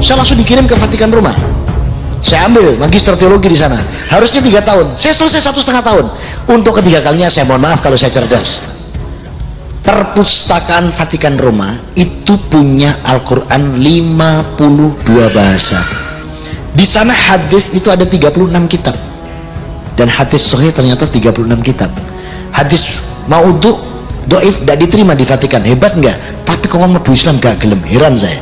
saya langsung dikirim ke Vatikan Roma. Saya ambil magister teologi di sana. Harusnya 3 tahun, saya selesai 1,5 tahun. Untuk ketiga kalinya saya mohon maaf kalau saya cerdas. Perpustakaan Vatikan Roma itu punya Al-Quran 52 bahasa. Di sana hadis itu ada 36 kitab. Dan hadis sahih ternyata 36 kitab. Hadis maudhu, doif, tidak diterima di Vatikan. Hebat nggak? Tapi kalau ngomong Islam gak gelem. Heran saya.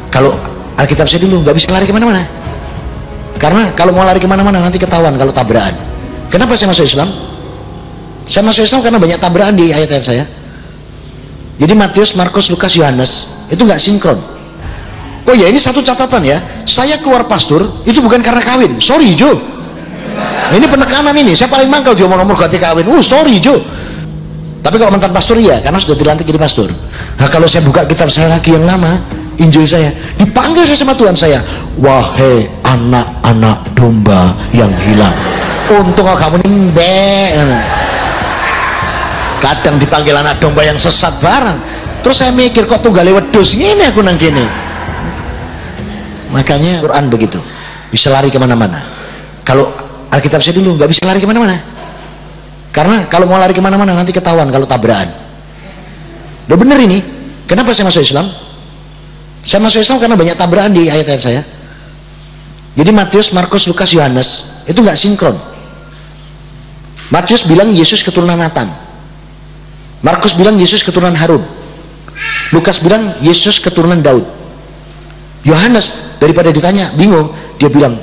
Kalau Alkitab saya dulu nggak bisa lari kemana-mana. Karena kalau mau lari kemana-mana nanti ketahuan kalau tabrakan. Kenapa saya masuk Islam? Saya masuk Islam karena banyak tabrakan di ayat-ayat saya. Jadi Matius, Markus, Lukas, Yohanes itu nggak sinkron. Oh ya, ini satu catatan ya. Saya keluar pastor itu bukan karena kawin. Sorry Jo. Nah, ini penekanan ini. Saya paling mangkal dia mau nomor ganti kawin. Sorry Jo. Tapi kalau mantan pastor iya, karena sudah dilantik jadi pastor. Nah, kalau saya buka kitab saya lagi yang lama, injil saya, dipanggil saya sama Tuhan saya, wahai anak-anak domba yang hilang. Untung kamu nembek. Kadang dipanggil anak domba yang sesat barang. Terus saya mikir kok tunggal wedhus ini aku nang kene. Makanya Quran begitu, bisa lari kemana-mana. Kalau Alkitab saya dulu nggak bisa lari kemana-mana. Karena kalau mau lari kemana-mana nanti ketahuan kalau tabrakan. Udah bener ini. Kenapa saya masuk Islam? Saya masuk Islam karena banyak tabrakan di ayat-ayat saya. Jadi Matius, Markus, Lukas, Yohanes itu nggak sinkron. Matius bilang Yesus keturunan Nathan. Markus bilang Yesus keturunan Harun. Lukas bilang Yesus keturunan Daud. Yohanes daripada ditanya bingung, dia bilang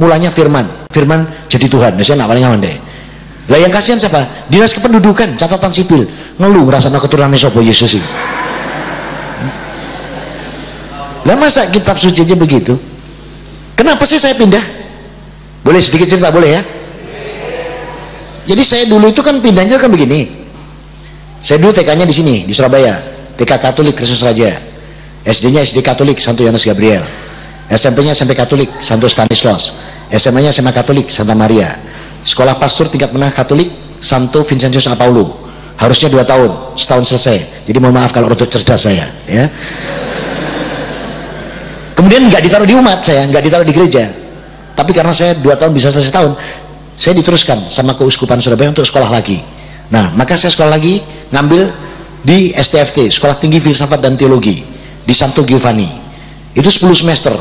mulanya Firman. Firman jadi Tuhan. Saya nak paling aman deh. Lah yang kasihan siapa? Dinas kependudukan, catatan sipil, ngeluh ngerasana keturunan sapa Yesus ini. Lah masa kitab suci aja begitu? Kenapa sih saya pindah? Boleh sedikit cerita boleh ya? Jadi saya dulu itu kan pindahnya kan begini. Saya dulu TK-nya di sini, di Surabaya, TK Katolik Kristus Raja. SD-nya SD Katolik Santo Yohanes Gabriel. SMP-nya SMP Katolik Santo Stanislaus. SMA-nya SMA Katolik Santa Maria. Sekolah pastor tingkat menengah Katolik Santo Vincentius Apaulo. Harusnya 2 tahun, setahun selesai. Jadi mohon maaf kalau rotok cerdas saya, ya. Kemudian nggak ditaruh di umat saya, nggak ditaruh di gereja. Tapi karena saya 2 tahun bisa selesai setahun, saya diteruskan sama Keuskupan Surabaya untuk sekolah lagi. Nah, maka saya sekolah lagi, ngambil di STFT, Sekolah Tinggi Filsafat dan Teologi, di Santo Giovanni. Itu 10 semester,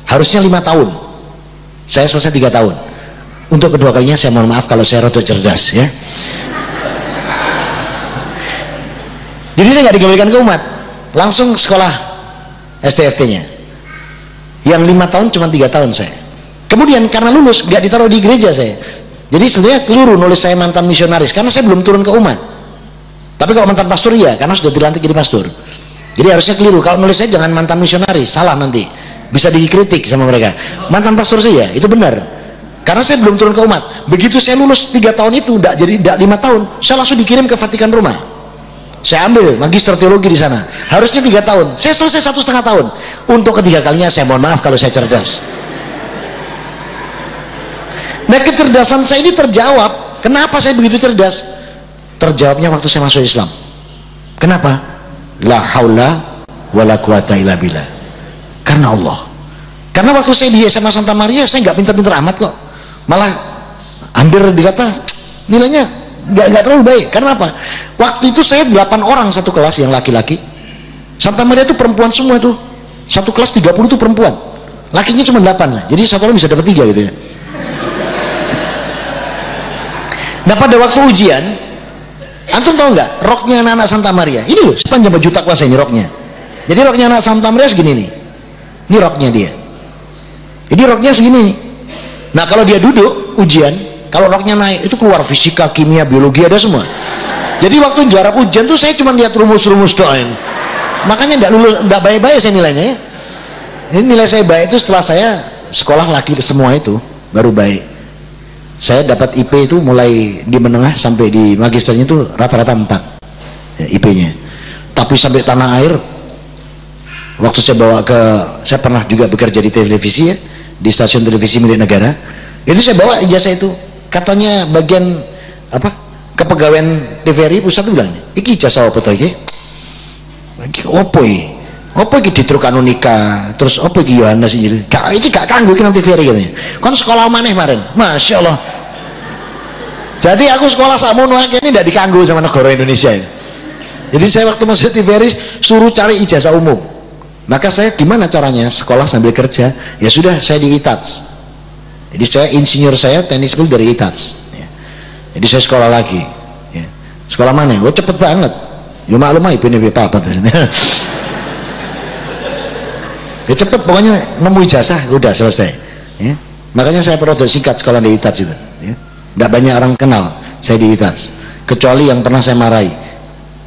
harusnya 5 tahun. Saya selesai 3 tahun. Untuk kedua kalinya saya mohon maaf kalau saya rada cerdas ya. Jadi saya nggak dikembalikan ke umat, langsung sekolah STFT-nya. Yang 5 tahun cuma 3 tahun saya. Kemudian karena lulus nggak ditaruh di gereja saya. Jadi sebenarnya keliru nulis saya mantan misionaris karena saya belum turun ke umat. Tapi kalau mantan pastor iya, karena sudah dilantik jadi pastor. Jadi harusnya keliru. Kalau nulis saya jangan mantan misionaris, salah nanti. Bisa dikritik sama mereka. Mantan pastor saya itu benar. Karena saya belum turun ke umat. Begitu saya lulus 3 tahun itu, tidak 5 tahun, saya langsung dikirim ke Vatikan Roma. Saya ambil magister teologi di sana. Harusnya 3 tahun, saya selesai 1,5 tahun. Untuk ketiga kalinya saya mohon maaf kalau saya cerdas. Nah, kecerdasan saya ini terjawab. Kenapa saya begitu cerdas? Terjawabnya waktu saya masuk Islam. Kenapa? La haula wala quwata illa billah. Karena Allah. Karena waktu saya di SMA Santa Maria, saya nggak pintar-pintar amat kok. Malah hampir dikata nilainya nggak terlalu baik. Karena apa? Waktu itu saya 8 orang satu kelas yang laki-laki. Santa Maria itu perempuan semua itu. Satu kelas 30 itu perempuan. Lakinya cuma 8 lah. Jadi satu orang bisa dapat 3 gitu ya. Nah, pada waktu ujian, antum tahu nggak roknya anak-anak Santa Maria? Ini loh, sepanjang baju takwa saya ini roknya. Jadi roknya anak Santa Maria segini nih. Ini roknya dia. Jadi roknya segini. Nah, kalau dia duduk ujian, kalau roknya naik itu keluar fisika, kimia, biologi ada semua. Jadi waktu jarak ujian tuh saya cuma lihat rumus-rumus doang. Makanya nggak lulus, nggak baik-baik saya nilainya. Ini nilai saya baik itu setelah saya sekolah laki semua itu baru baik. Saya dapat IP itu mulai di menengah sampai di magisternya itu rata-rata 4 ya, IP-nya. Tapi sampai tanah air, waktu saya bawa ke, saya pernah juga bekerja di televisi ya, di stasiun televisi milik negara. Itu saya bawa ijazah itu. Katanya bagian apa? Kepegawaian TVRI pusat itu bilang, "Iki ijazah apa to iki?" Lagi opo iki? Apa iki diterukano nikah, terus apa iki Yohanes iki? Iki gak kanggo iki nanti TVRI katanya. Kon sekolah maneh kemarin. Masya Allah. Jadi aku sekolah sakmono akeh ini ndak dikanggo sama negara Indonesia ini. Jadi saya waktu masuk TVRI suruh cari ijazah umum. Maka saya gimana caranya sekolah sambil kerja? Ya sudah, saya di ITATS. Jadi saya insinyur saya teknik school dari ITATS. Ya. Jadi saya sekolah lagi. Ya. Sekolah mana? Oh cepet banget. Ya maklum aja ini apa tuh. Ya cepet pokoknya nemu ijazah udah selesai. Ya. Makanya saya periode singkat sekolah di ITATS itu. Ya. Nggak banyak orang kenal saya di ITATS. Kecuali yang pernah saya marahi.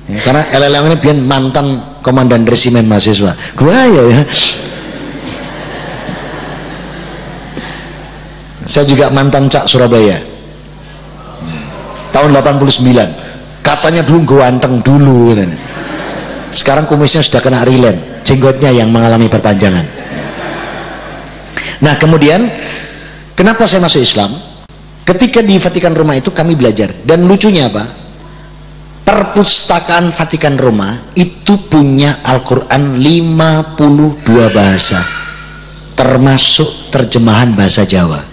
Ya, karena LLM ini biar mantan komandan resimen mahasiswa. Gua ya. Saya juga mantan Cak Surabaya. Tahun 89. Katanya dulu ganteng dulu. Sekarang kumisnya sudah kena relent, jenggotnya yang mengalami perpanjangan. Nah kemudian kenapa saya masuk Islam? Ketika di Vatikan Roma itu kami belajar, dan lucunya apa? Perpustakaan Vatikan Roma itu punya Al-Quran 52 bahasa, termasuk terjemahan bahasa Jawa.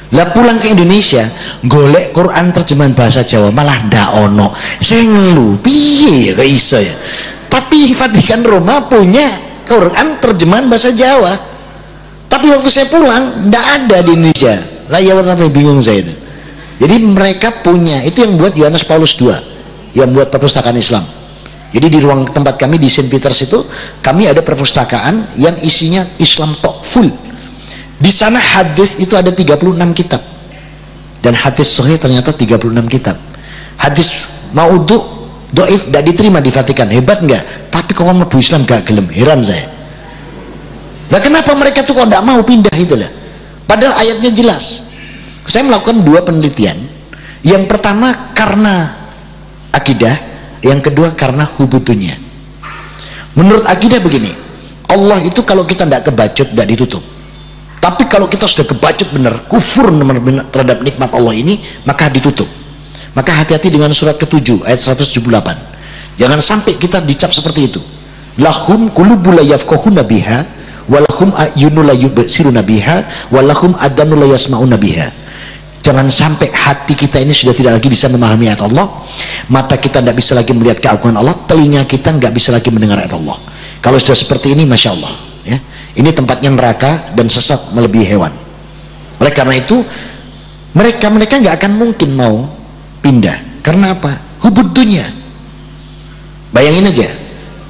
Lah pulang ke Indonesia golek Quran terjemahan bahasa Jawa malah ndak ono. Saya ngeluh, piye ya kok iso ya. Tapi Vatikan Roma punya Quran terjemahan bahasa Jawa. Tapi waktu saya pulang ndak ada di Indonesia. Lah ya sampai bingung saya itu. Jadi mereka punya, itu yang buat Yohanes Paulus II, yang buat perpustakaan Islam. Jadi di ruang tempat kami di St. Peters itu kami ada perpustakaan yang isinya Islam tok full. Di sana hadis itu ada 36 kitab. Dan hadis sahih ternyata 36 kitab. Hadis maudhu, dhaif tidak diterima di Vatikan. Hebat enggak? Tapi kalau mlebu Islam gak gelem, heran saya. Nah kenapa mereka tuh kok tidak mau pindah itu lah? Padahal ayatnya jelas. Saya melakukan 2 penelitian. Yang pertama karena akidah, yang kedua karena hubutunya. Menurut akidah begini, Allah itu kalau kita tidak kebacut, tidak ditutup. Tapi kalau kita sudah kebacut benar, kufur terhadap nikmat Allah ini, maka ditutup. Maka hati-hati dengan surat ke-7 ayat 178. Jangan sampai kita dicap seperti itu. Lahum qulubun la yafqahuna biha wa lahum a'yunun la yubsiruna biha wa lahum adhanun la yasma'una biha. Jangan sampai hati kita ini sudah tidak lagi bisa memahami ayat Allah, mata kita tidak bisa lagi melihat keagungan Allah, telinga kita nggak bisa lagi mendengar ayat Allah. Kalau sudah seperti ini, Masya Allah ya, ini tempatnya neraka dan sesat melebihi hewan. Oleh karena itu mereka nggak akan mungkin mau pindah. Karena apa? Hubud dunia. Bayangin aja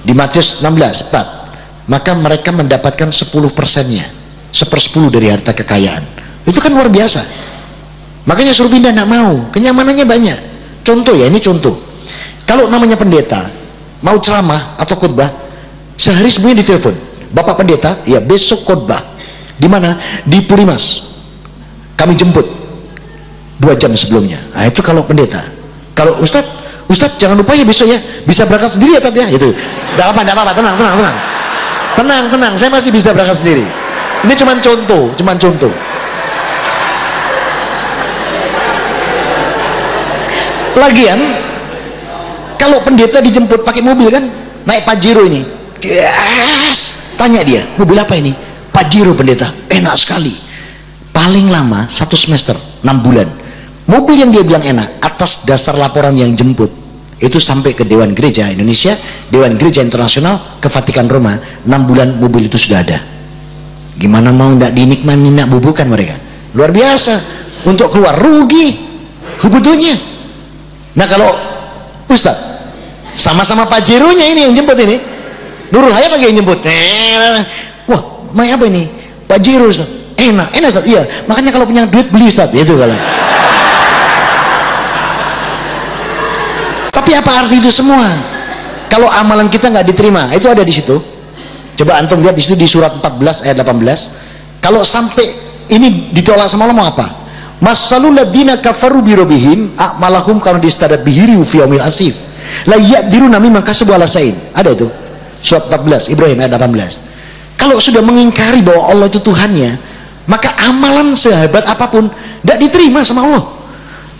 di Matius 16:4, maka mereka mendapatkan 10%-nya, 1/10 dari harta kekayaan. Itu kan luar biasa. Makanya suruh pindah nggak mau, kenyamanannya banyak. Contoh ya, ini contoh. Kalau namanya pendeta mau ceramah atau khutbah, sehari sebelumnya ditelepon, Bapak Pendeta, ya besok khotbah. Di mana? Di Purimas. Kami jemput 2 jam sebelumnya. Nah itu kalau pendeta. Kalau Ustadz jangan lupa ya besok ya, bisa berangkat sendiri ya Tad ya. Itu. Tidak apa-apa, tenang. Saya masih bisa berangkat sendiri. Ini cuma contoh. Lagian kalau pendeta dijemput pakai mobil kan, naik Pajero ini. Yes. Tanya dia, mobil apa ini? Pajero pendeta. Enak sekali. Paling lama 1 semester, 6 bulan. Mobil yang dia bilang enak, atas dasar laporan yang jemput, itu sampai ke Dewan Gereja Indonesia, Dewan Gereja Internasional, ke Vatikan Roma. 6 bulan mobil itu sudah ada. Gimana mau tidak dinikmati, nak bubukan mereka? Luar biasa. Untuk keluar rugi hubutunya. Nah kalau Ustadz sama-sama Pajeronya ini yang jemput ini, Nurul Hayat lagi yang jemput. Wah, main apa ini? Pajero Ustaz. Enak Ustaz. Iya, makanya kalau punya duit beli Ustaz. Itu kalau. Tapi apa arti itu semua? Kalau amalan kita nggak diterima, itu ada di situ. Coba antum lihat di situ di surat 14 ayat 18. Kalau sampai ini ditolak sama Allah mau apa? Masalul ladina kafaru birobihim a'malahum kanu distadat bihiri fi yaumil asif. La yaqdiruna mimma kasabu ala sain. Ada itu. Surat 14 Ibrahim ayat 18. Kalau sudah mengingkari bahwa Allah itu Tuhannya, maka amalan sehebat apapun tidak diterima sama Allah.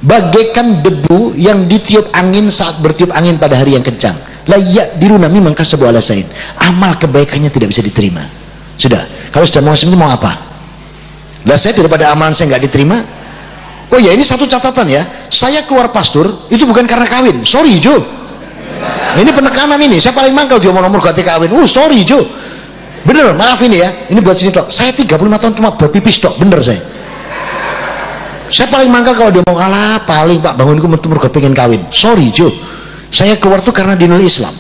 Bagaikan debu yang ditiup angin saat bertiup angin pada hari yang kencang. la yaqdiruna mimman kasabu ala sayin. Amal kebaikannya tidak bisa diterima. Sudah, kalau sudah mau Muslim mau apa? Lah saya daripada amalan saya nggak diterima. Oh ya, ini satu catatan ya, saya keluar pastur itu bukan karena kawin, sorry Jo. Ini penekanan ini, saya paling mangkal dia mau nomor ganti kawin. Sorry Jo, bener, maaf ini ya, ini buat sini tok. Saya 35 tahun cuma buat pipis tok, bener saya. Saya paling mangkal kalau dia mau kalah, paling Pak bangunku mergo pengen kawin. Sorry Jo, saya keluar tuh karena dinul Islam.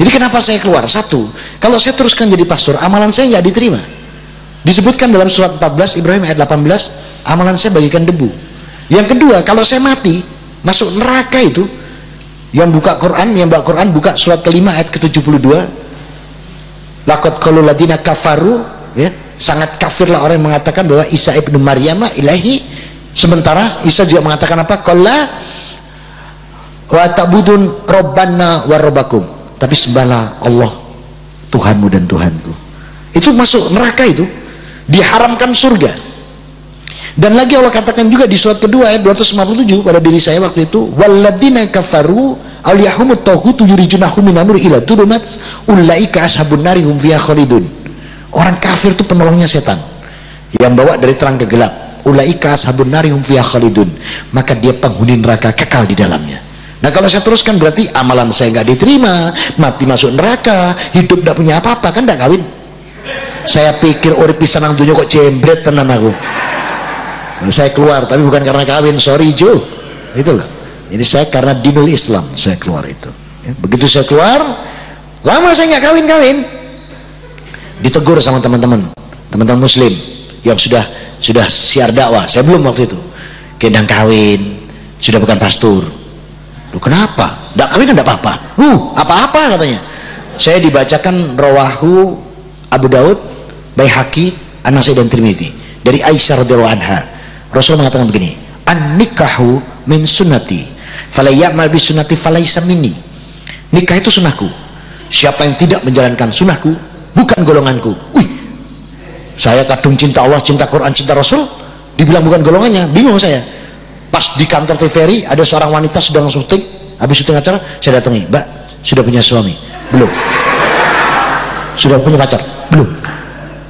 Jadi kenapa saya keluar? Satu, kalau saya teruskan jadi pastor, amalan saya nggak diterima. Disebutkan dalam surat 14 Ibrahim ayat 18, amalan saya bagikan debu. Yang kedua, kalau saya mati masuk neraka itu, yang buka Quran, yang baca Quran buka surat kelima ayat ke-72, laqad qalul ladina kafaru, ya, sangat kafirlah orang yang mengatakan bahwa Isa ibnu Maryam ilahi, sementara Isa juga mengatakan apa? Qala wa ta'budun rabbana wa rabbakum, tapi sembahlah Allah Tuhanmu dan Tuhanku. Itu masuk neraka, itu diharamkan surga. Dan lagi Allah katakan juga di surat kedua ayat 257 pada diri saya waktu itu, walladzina kafaru alyahumut taghutu yurijunahum minanur ila tudumat ulaika ashabun nari hum fiha khalidun. Orang kafir itu penolongnya setan yang bawa dari terang ke gelap. Ulaika ashabun nari hum fiha khalidun, maka dia penghuni neraka kekal di dalamnya. Nah kalau saya teruskan berarti amalan saya nggak diterima, mati masuk neraka, hidup tidak punya apa-apa, kan tidak kawin. Saya pikir urip pisan nang dunya kok jembret tenan aku. Saya keluar tapi bukan karena kawin, sorry Jo, itu loh. Jadi saya karena dinul Islam saya keluar itu ya. Begitu saya keluar, lama saya nggak kawin, ditegur sama teman-teman Muslim yang sudah siar dakwah. Saya belum waktu itu, kendang kawin, sudah bukan pastor. Loh, kenapa? Nggak kawin enggak apa-apa. Apa-apa katanya. Saya dibacakan rawahu Abu Daud, Baihaqi, An-Nasai dan Tirmidzi dari Aisyah radhiyallahu anha. Rasul mengatakan begini, an-nikahu min sunnati fala ya'mal bi sunnati falaysa minni. Nikah itu sunnahku, siapa yang tidak menjalankan sunnahku bukan golonganku. Wih, saya kadung cinta Allah, cinta Quran, cinta Rasul, dibilang bukan golongannya, bingung saya. Pas di kantor TVRI ada seorang wanita sedang syuting, habis syuting acara saya datangi, Mbak sudah punya suami? Belum. Sudah punya pacar? Belum.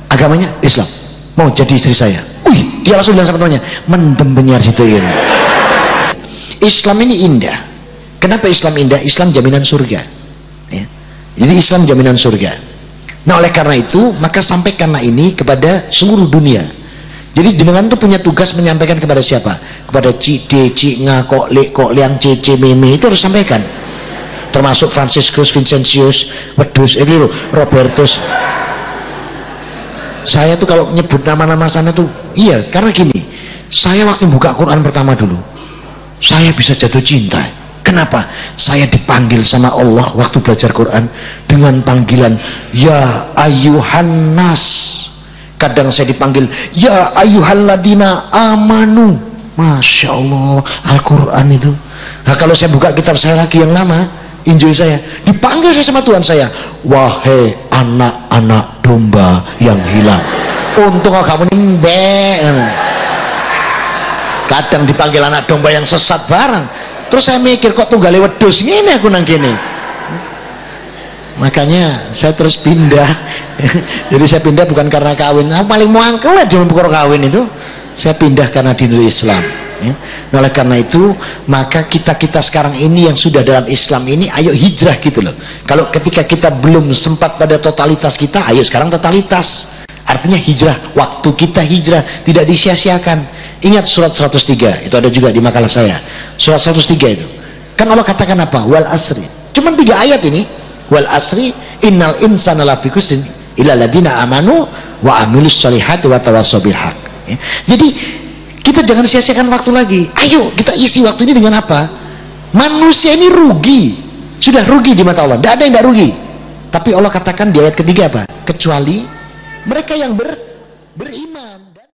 Agamanya Islam, mau jadi istri saya. Wih, dia langsung bilang sama temannya, mendem benyar situ ini. Islam ini indah. Kenapa Islam indah? Islam jaminan surga ya. Jadi Islam jaminan surga. Nah oleh karena itu maka sampaikanlah ini kepada seluruh dunia. Jadi jenengan tuh punya tugas menyampaikan kepada siapa? Kepada Cik D, Cik Nga, Kok Le, Kok Liang, Cece, Meme, itu harus sampaikan. Termasuk Franciscus, Vincentius, Wedus, Robertus. Saya tuh kalau nyebut nama-nama sana tuh, iya, karena gini, saya waktu buka Quran pertama dulu, saya bisa jatuh cinta. Kenapa? Saya dipanggil sama Allah waktu belajar Quran dengan panggilan Ya Ayyuhan Nas. Kadang saya dipanggil Ya Ayyuhalladina Amanu. Masya Allah, Al-Quran itu. Nah kalau saya buka kitab saya lagi yang lama, Injil saya, dipanggil saya sama Tuhan saya, wahai anak-anak domba yang hilang. Untung kamu nimbe. Kadang dipanggil anak domba yang sesat barang. Terus saya mikir kok tunggale wedhus ngene aku nang kene. Makanya saya terus pindah. Jadi saya pindah bukan karena kawin. Aku paling mau angkel aja perkara kawin itu. Saya pindah karena dinul Islam. Ya. Nah, oleh karena itu maka kita sekarang ini yang sudah dalam Islam ini ayo hijrah gitu loh. Kalau ketika kita belum sempat pada totalitas kita, ayo sekarang totalitas. Artinya hijrah, waktu kita hijrah tidak disia-siakan. Ingat surat 103, itu ada juga di makalah saya. Surat 103 itu kan Allah katakan apa? Wal asri. Cuman 3 ayat ini. Wal asri innal insana lafi khusrin illa ladina amanu wa amilus solihati wa tawassaw bil haq. Ya. Jadi kita jangan sia-siakan waktu lagi. Ayo kita isi waktu ini dengan apa? Manusia ini rugi, sudah rugi di mata Allah. Tidak ada yang tidak rugi. Tapi Allah katakan di ayat ketiga apa? Kecuali mereka yang beriman.